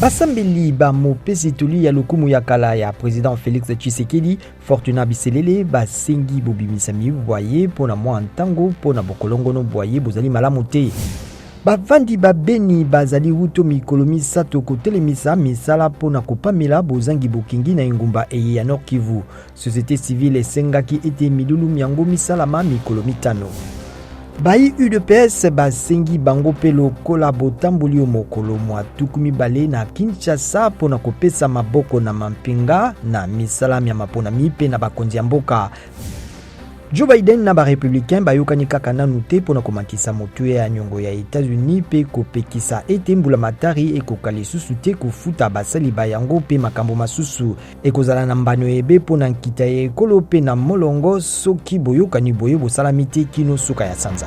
Basambeli ba mopesi toli ya lokumu ya kala ya président Félix Tshisekedi Fortuna Biselele basengi bobimisa miboye pona mwa ntango pona bokolongono boye bozali malamu te. Bavandi babeni bazali wuto mikolo misato kotelemisa misala pona kopamela bozangi bokingi na engumba eye ya Nord Kivu. Société civile esengaki ete milulu yango misalama mikolo mitano. Bayi UDPS basengi bango pe lokola botamboli mokolo mwa tuku mibale na Kinshasa pona kopesa maboko na mampinga na misala ya mapona mipe na bakonzi ya mboka. Joe Biden na ba républicain bayokani kaka nanu te pona komakisa motu ya nyongo ya États-Unis pe kopekisa ete mbula matari ekoka lisusu te kofuta basali bayango pe makambo masusu ekozala na mbano ebe pona nkita ya ekolo pe na molongo soki boyokani boye bosalami te kino suka ya sanza.